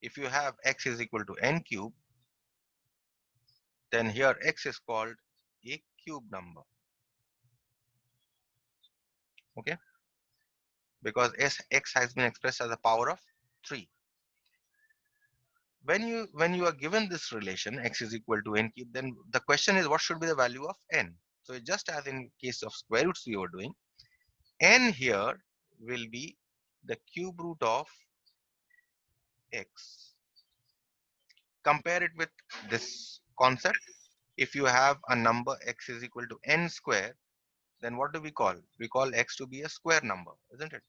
If you have x is equal to n cube, then here x is called a cube number. Okay, because x has been expressed as a power of 3. When you are given this relation x is equal to n cube, then the question is what should be the value of n. So just as in case of square roots we were doing, n here will be the cube root of x. Compare it with this concept. If you have a number x is equal to n square, then what do we call? We call x to be a square number, isn't it?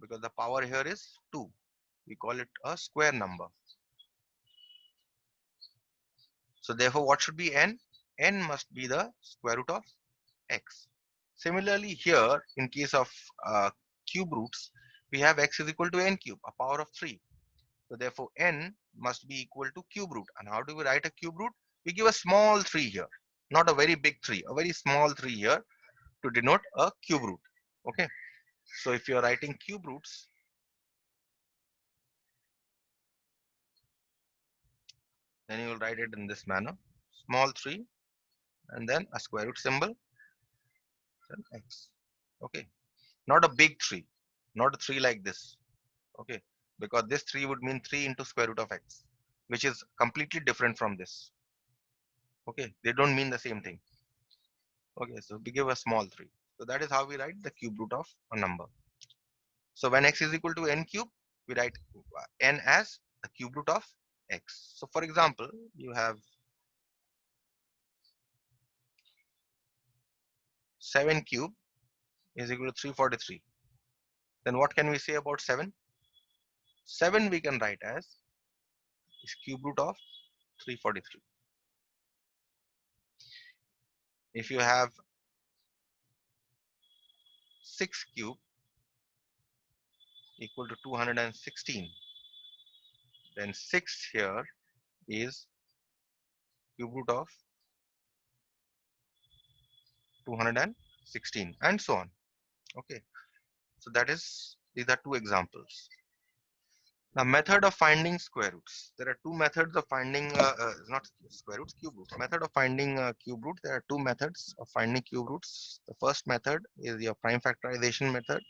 Because the power here is 2. We call it a square number. So therefore, what should be n? N must be the square root of x. Similarly, here in case of cube roots, we have x is equal to n cube, a power of 3. So therefore, n must be equal to cube root. And how do we write a cube root? We give a small 3 here, not a very big 3, a very small 3 here to denote a cube root. Okay. So if you are writing cube roots, then you will write it in this manner: small 3 and then a square root symbol, then x. Okay, not a big 3, not a 3 like this. Okay, because this 3 would mean 3 into square root of x, which is completely different from this. Okay, they don't mean the same thing. Okay, so we give a small 3. So that is how we write the cube root of a number. So when x is equal to n cube, we write n as the cube root of x. So for example, you have 7 cube is equal to 343. Then what can we say about 7? 7 we can write as is cube root of 343. If you have 6 cube equal to 216, then 6 here is cube root of 216 and so on. Okay, so these are two examples. Now, method of finding square roots. There are two methods of finding not square roots, cube roots. Method of finding cube root. There are two methods of finding cube roots. The first method is your prime factorization method.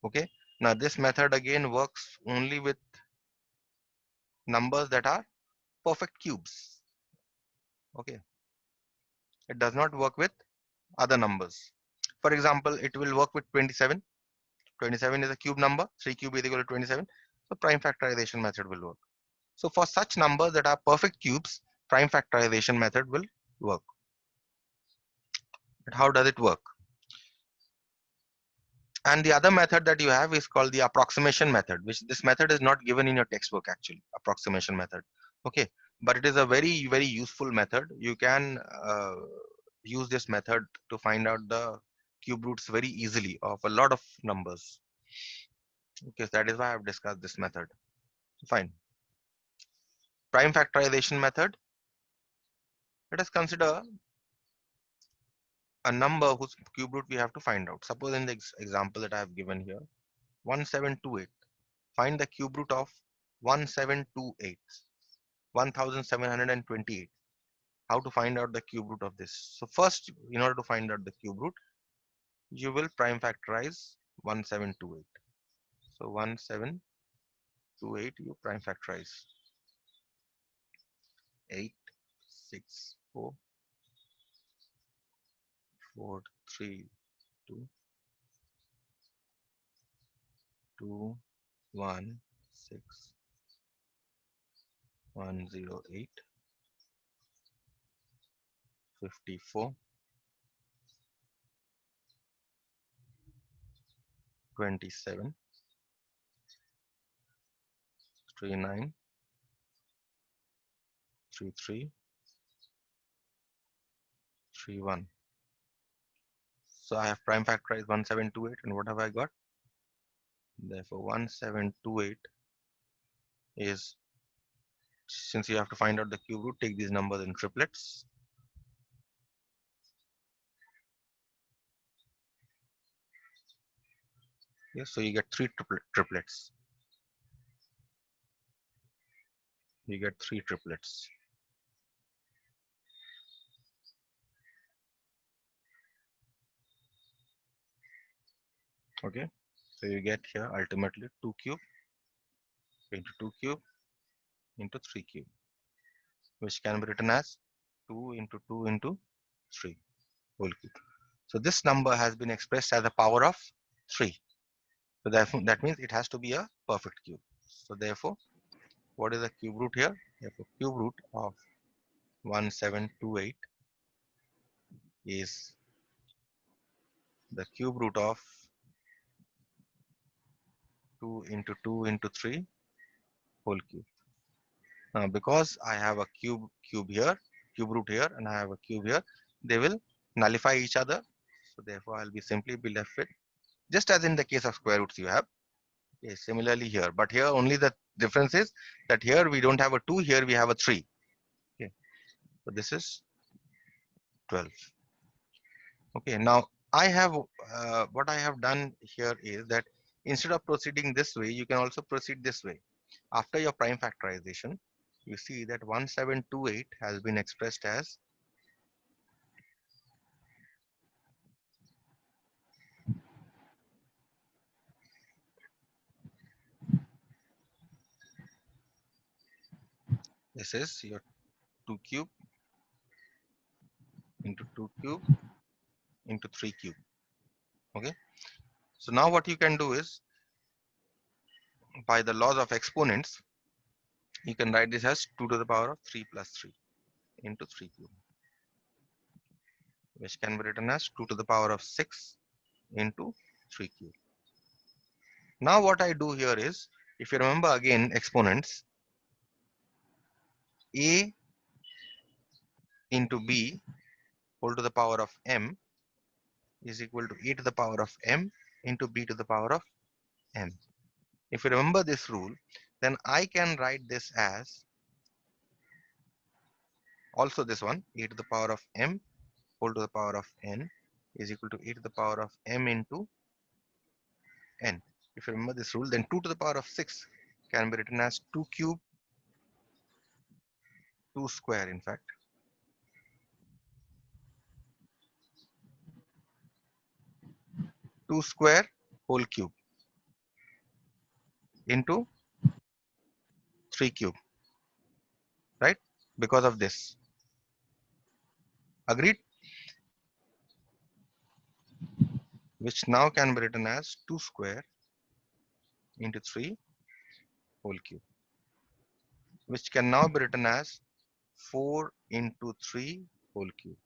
Okay, now this method again works only with numbers that are perfect cubes. Okay, it does not work with other numbers. For example, it will work with 27. 27 is a cube number. 3 cube is equal to 27. So prime factorization method will work. So for such numbers that are perfect cubes, prime factorization method will work. But how does it work? And the other method that you have is called the approximation method, which this method is not given in your textbook actually, approximation method. Okay, but it is a very, very useful method. You can use this method to find out the cube roots very easily of a lot of numbers. Okay, so that is why I've discussed this method. Fine. Prime factorization method. Let us consider a number whose cube root we have to find out. Suppose in the example that I have given here, 1728. Find the cube root of 1728, 1728. How to find out the cube root of this? So first, in order to find out the cube root, you will prime factorize 1728. So 1728 you prime factorize. 8, 6, 4, 4, 3, 2, 2, 1, 6, 108, 54, 27, 39, 33, 31. So I have prime factorized 1728, and what have I got? Therefore 1728 is, since you have to find out the cube root, take these numbers in triplets. Yes, so you get three triplets. You get three triplets. Okay, so you get here ultimately 2 cube into 2 cube into 3 cube, which can be written as 2 into 2 into 3 whole cube. So this number has been expressed as the power of 3. So that means it has to be a perfect cube. So therefore, what is the cube root here? Therefore, cube root of 1728 is the cube root of 2 into 2 into 3 whole cube. Now, because I have a cube here, cube root here, and I have a cube here, they will nullify each other. So therefore, I'll be simply be left with, just as in the case of square roots you have. Yes, similarly here, but here only the difference is that here we don't have a 2, here we have a 3. Okay, so this is 12. Okay, now I have what I have done here is that instead of proceeding this way, you can also proceed this way. After your prime factorization, you see that 1728 has been expressed as, this is your 2 cube into 2 cube into 3 cube. Okay, so now what you can do is, by the laws of exponents, you can write this as 2 to the power of 3 plus 3 into 3 cube, which can be written as 2 to the power of 6 into 3 cube. Now what I do here is, if you remember again exponents, a into b whole to the power of m is equal to e to the power of m into b to the power of m. If you remember this rule, then I can write this as also this one, e to the power of m whole to the power of n is equal to e to the power of m into n. If you remember this rule, then 2 to the power of 6 can be written as 2 cube, 2 square in fact, 2 square whole cube into 3 cube, right? Because of this. Agreed? Which now can be written as 2 square into 3 whole cube, which can now be written as 4 into 3 whole cube.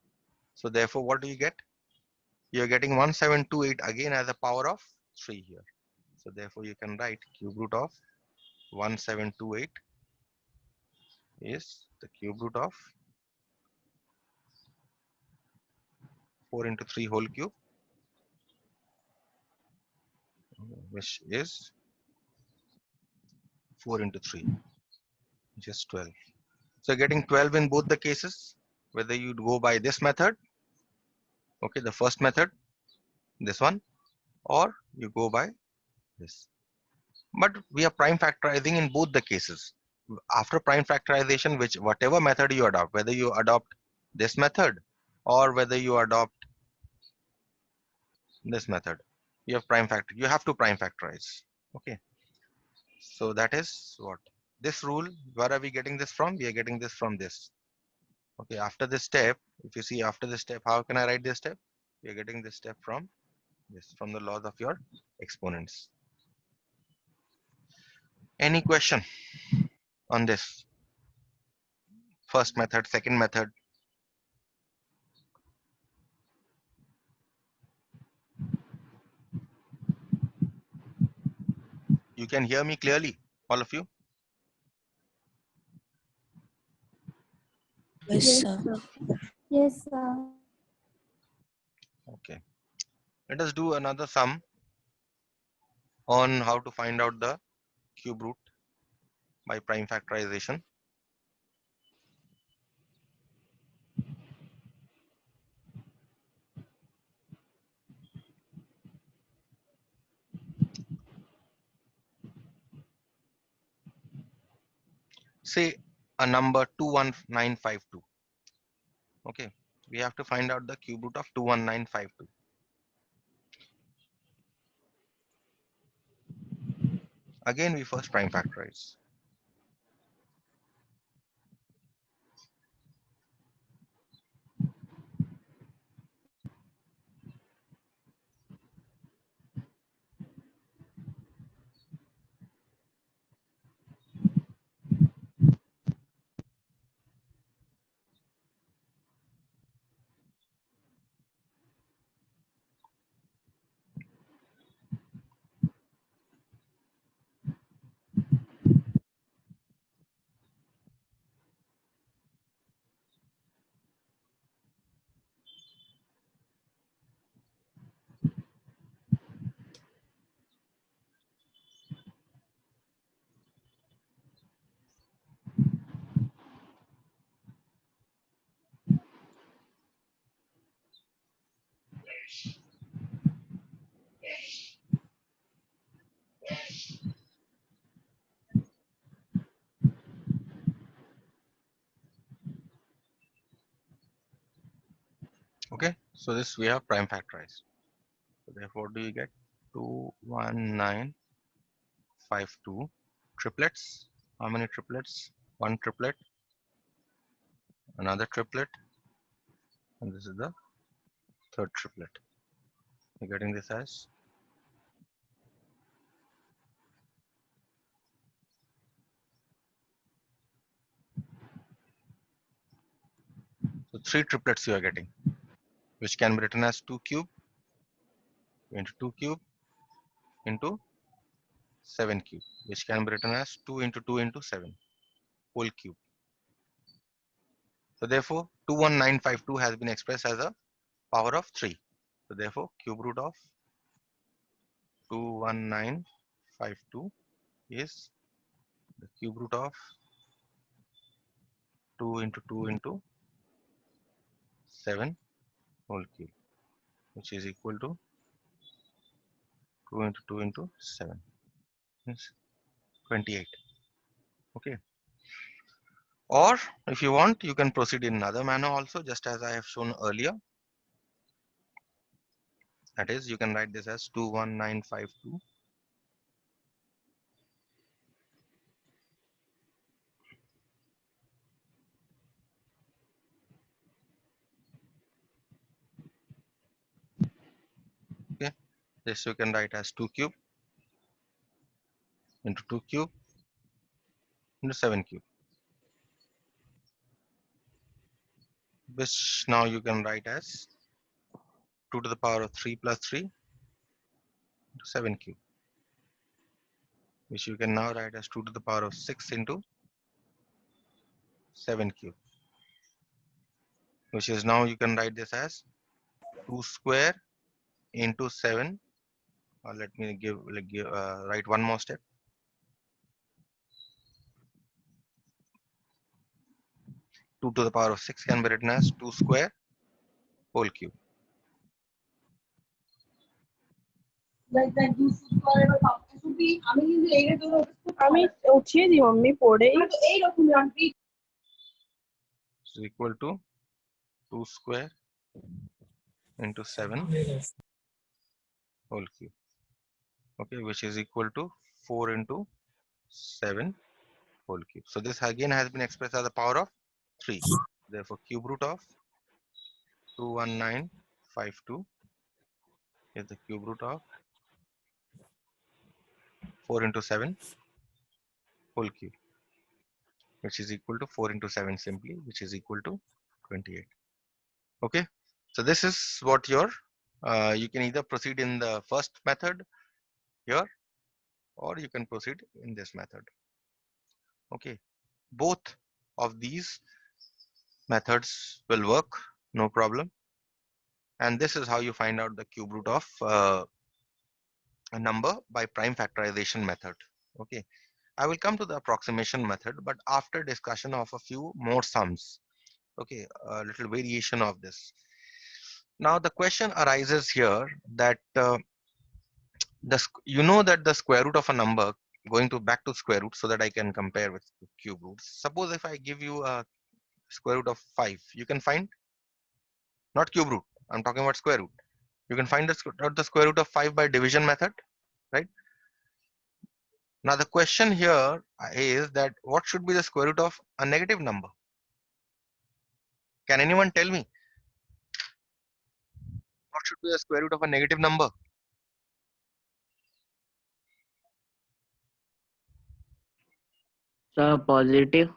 So therefore, what do you get? You're getting 1728 again as a power of 3 here. So therefore, you can write cube root of 1728 is the cube root of 4 into 3 whole cube, which is 4 into 3, which is 12. So getting 12 in both the cases, whether you go by this method, okay, the first method, this one, or you go by this. But we are prime factorizing in both the cases. After prime factorization, which whatever method you adopt, whether you adopt this method or whether you adopt this method, you have prime factor. You have to prime factorize. Okay. So that is what this rule. Where are we getting this from? We are getting this from this. Okay. After this step, if you see after this step, how can I write this step? We are getting this step from this, from the laws of your exponents. Any question on this? First method, second method. You can hear me clearly, all of you? Yes, Yes, sir. sir. Yes, sir. Okay. Let us do another sum on how to find out the cube root by prime factorization. say a number 21952. Okay, we have to find out the cube root of 21952. Again, we first prime factorize. Okay, so this we have prime factorized. So therefore, do you get 21952 triplets? How many triplets? One triplet, another triplet, and this is the third triplet. You're getting this as so three triplets you are getting, which can be written as 2 cube into 2 cube into 7 cube, which can be written as 2 into 2 into 7 whole cube. So therefore, 21952 has been expressed as a power of 3. So therefore, cube root of 21952 is the cube root of 2 into 2 into 7 whole cube, which is equal to 2 into 2 into 7 is 28. Okay. Or if you want, you can proceed in another manner also, just as I have shown earlier. That is, you can write this as 21952 okay. This you can write as 2 cube into 2 cube into 7 cube, which now you can write as 2 to the power of 3 plus 3 into 7 cube, which you can now write as 2 to the power of 6 into 7 cube, which is now you can write this as 2 square into 7. Let me write one more step. 2 to the power of 6 can be written as 2 square whole cube. আমি উঠিয়ে দিই mummy পড়ে Is equal to 2 square into 7 whole cube. Okay, which is equal to 4 into 7 whole cube. So this again has been expressed as the power of 3. Therefore, cube root of 21952 is the cube root of 4 into 7 whole cube, which is equal to 4 into 7 simply, which is equal to 28. Okay, so this is what your you can either proceed in the first method here, or you can proceed in this method. Okay, both of these methods will work, no problem. And this is how you find out the cube root of a number by prime factorization method. Okay, I will come to the approximation method, but after discussion of a few more sums. Okay, a little variation of this. Now the question arises here that you know that the square root of a number going to back to square root so that I can compare with cube roots. Suppose if I give you a square root of 5, you can find, not cube root, I'm talking about square root. You can find the square root of 5 by division method, right? Now the question here is that what should be the square root of a negative number? Can anyone tell me what should be the square root of a negative number? So positive.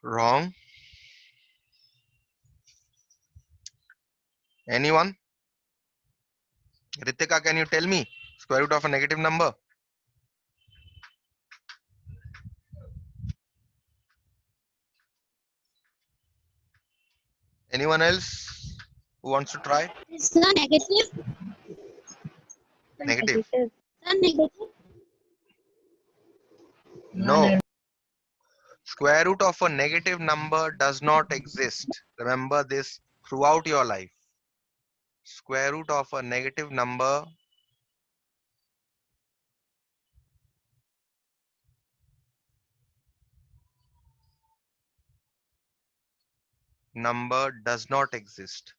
Wrong. Anyone? Ritika, can you tell me square root of a negative number? Anyone else who wants to try? Sir, negative. Negative. Sir, negative. No. Square root of a negative number does not exist. Remember this throughout your life. Square root of a negative number does not exist.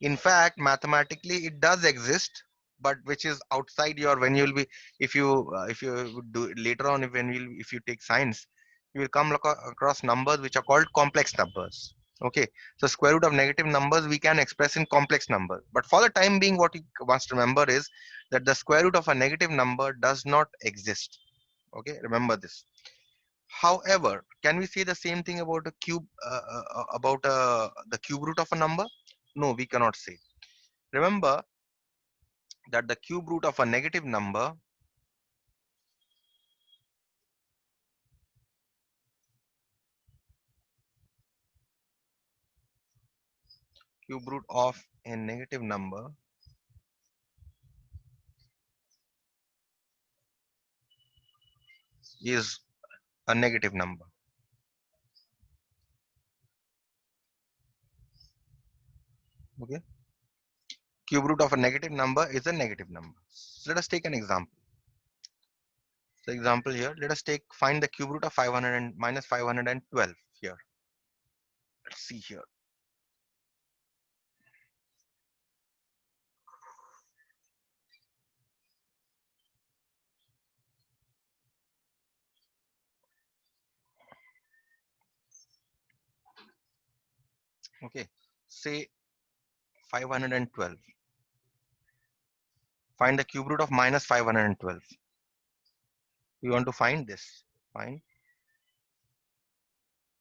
In fact, mathematically it does exist, but which is outside your, when you will be, if you would do later on, if you take science, you will come across numbers which are called complex numbers. Okay, so square root of negative numbers we can express in complex numbers, but for the time being what you must remember is that the square root of a negative number does not exist. Okay, remember this. However, can we say the same thing about a cube, about the cube root of a number? No, we cannot say. Remember that the cube root of a negative number cube root of a negative number is a negative number. Okay, cube root of a negative number is a negative number. So let us take an example. So example here, let us take, find the cube root of 500 and minus 512 here. Let's see here. Okay, say 512. Find the cube root of minus 512. We want to find this. Find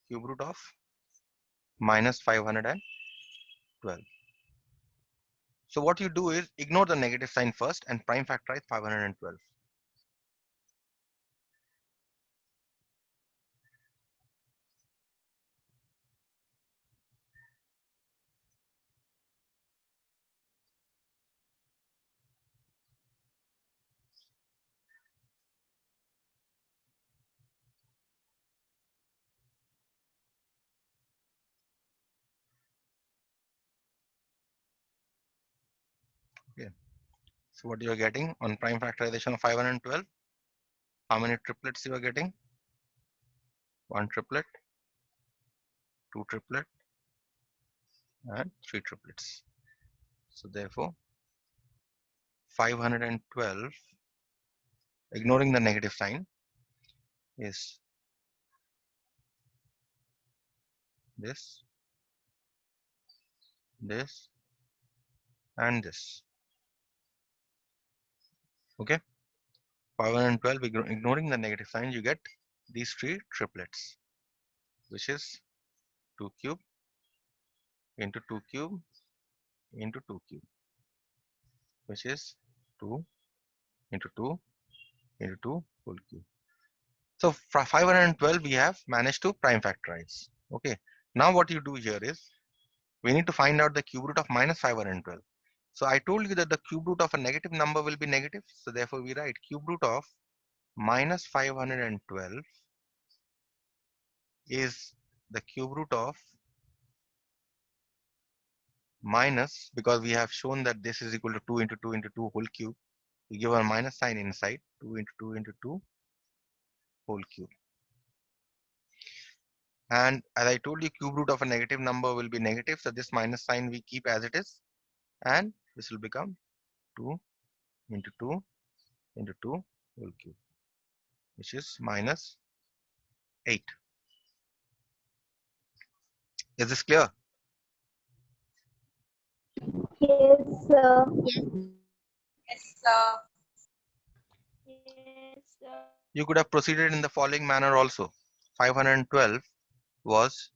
cube root of minus 512. So what you do is ignore the negative sign first and prime factorize 512. Okay. So what you are getting on prime factorization of 512? How many triplets you are getting? One triplet, two triplet, and three triplets. So therefore, 512, ignoring the negative sign, is this, this, and this. Okay. 512, ignoring the negative sign, you get these three triplets, which is 2 cube into 2 cube into 2 cube, which is 2 into 2 into 2 whole cube. So for 512 we have managed to prime factorize. Okay. Now what you do here is we need to find out the cube root of minus 512. So I told you that the cube root of a negative number will be negative. So therefore we write cube root of minus 512 is the cube root of minus, because we have shown that this is equal to 2 into 2 into 2 whole cube. You give a minus sign inside, 2 into 2 into 2 whole cube. And as I told you, cube root of a negative number will be negative, so this minus sign we keep as it is, and this will become 2 into 2 into 2 whole cube, which is minus 8. Is this clear? Yes, sir. Yes, sir. You could have proceeded in the following manner also. 512 was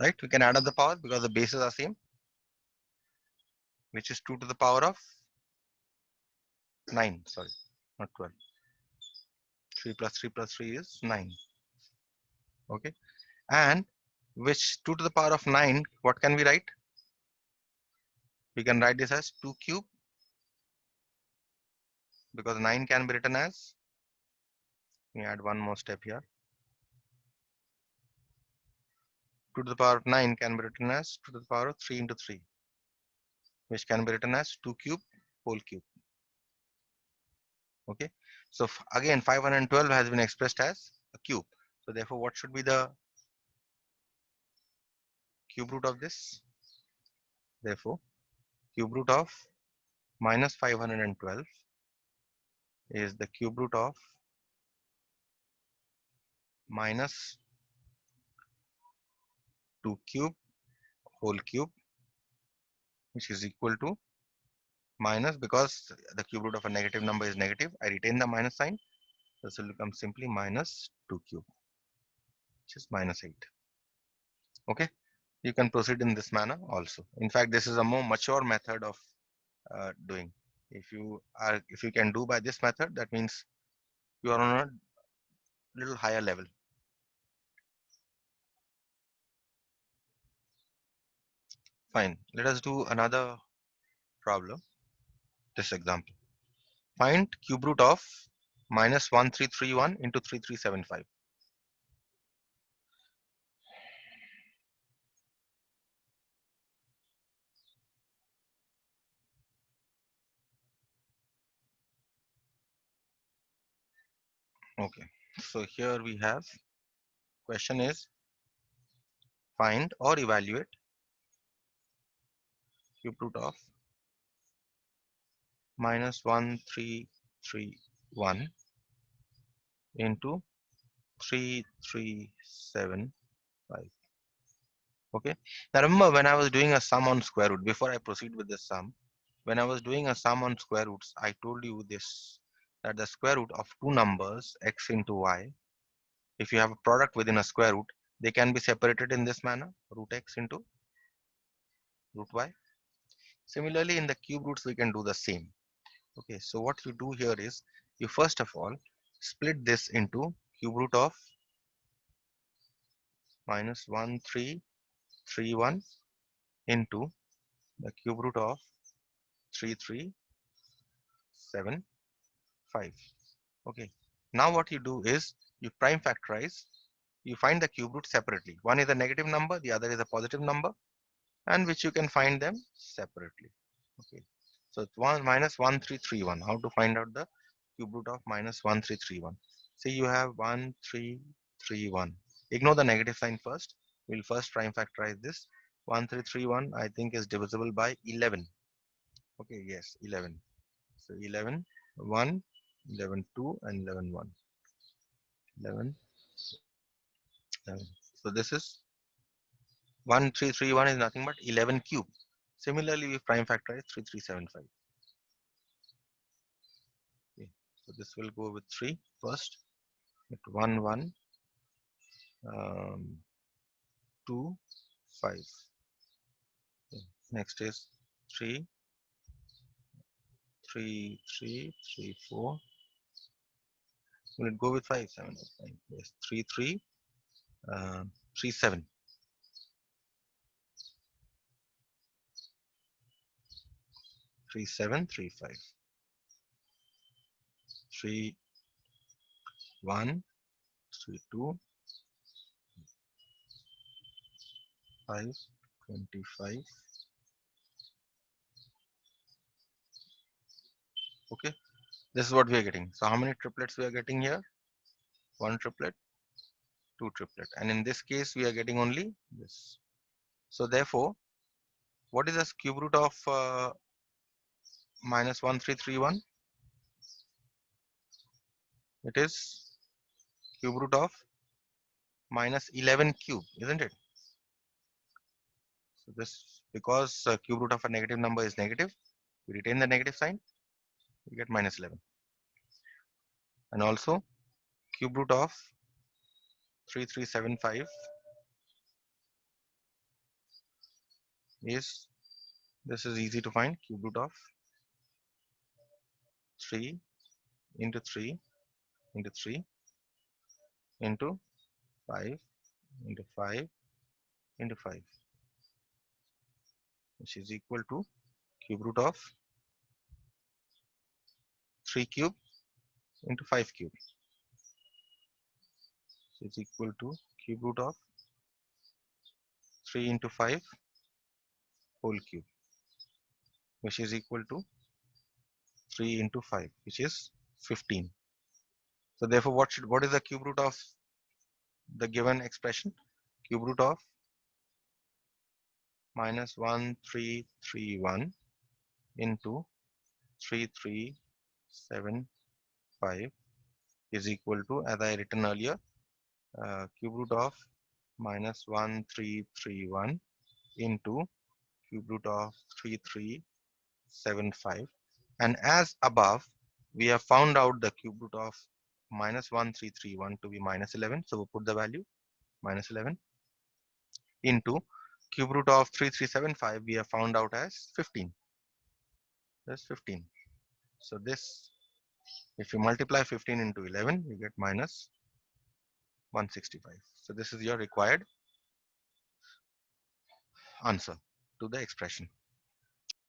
right. We can add up the power because the bases are same, which is 2 to the power of 9. Sorry, not 12. 3 plus 3 plus 3 is 9. Okay. And which 2 to the power of 9, what can we write? We can write this as 2 cube, because 9 can be written as, we add one more step here. 2 to the power of 9 can be written as 2 to the power of 3 into 3, which can be written as 2 cube whole cube. Okay. So again, 512 has been expressed as a cube. So therefore, what should be the cube root of this? Therefore, cube root of minus 512 is the cube root of minus 2 cube whole cube, which is equal to minus, because the cube root of a negative number is negative, I retain the minus sign. This will become simply minus 2 cube, which is minus 8. Okay. You can proceed in this manner also. In fact, this is a more mature method of doing. If you can do by this method, that means you are on a little higher level. Fine. Let us do another problem. This example. Find cube root of minus 1331 into 3375. Okay. So here we have, question is find or evaluate cube root of minus 1331 into 3375. Okay. Now remember, when I was doing a sum on square root, before I proceed with the sum, when I was doing a sum on square roots, I told you this, that the square root of two numbers x into y, if you have a product within a square root, they can be separated in this manner, root x into root y. Similarly, in the cube roots, we can do the same. Okay, so what you do here is, you first of all split this into cube root of minus 1331 into the cube root of 3375. Okay, now what you do is you prime factorize, you find the cube root separately. One is a negative number, the other is a positive number, and which you can find them separately. Okay, so it's 1 minus 1331. How to find out the cube root of minus 1331? See, you have 1331. Ignore the negative sign first. We'll first prime factorize this. 1331 I think is divisible by 11. Okay, yes, 11. So 11 1, 11 2, and 11 1. 11 11. So this is 1331 is nothing but 11 cube. Similarly, we prime factorize 3375. Okay. So this will go with 3 first. At 1 1 um, 2 5. Okay. Next is 3 3, 3, 3, 4. Will it go with 5, 7, 8, 9? Yes, 3, 3, 3, 7. 3, 7, 3, 5. 3, 1, 3, 2, 5, 25. Okay, this is what we are getting. So how many triplets we are getting here? One triplet, two triplet, and in this case we are getting only this. So therefore, what is the cube root of minus 1331? It is cube root of minus 11 cube, isn't it? So this, because cube root of a negative number is negative, we retain the negative sign, we get minus 11. And also cube root of 3375 is, this is easy to find, cube root of 3 into 3 into 3 into 5 into 5 into 5, which is equal to cube root of 3 cube into 5 cube, which is equal to cube root of 3 into 5 whole cube, which is equal to 3 into 5, which is 15. So therefore, what is the cube root of the given expression? Cube root of minus 1331 into 3375 is equal to, as I written earlier, cube root of minus 1331 into cube root of 3375, and as above we have found out the cube root of minus 1331 to be minus 11, so we put the value minus 11 into cube root of 3375 we have found out as 15. That's 15. So this, if you multiply 15 into 11, you get minus 165. So this is your required answer to the expression.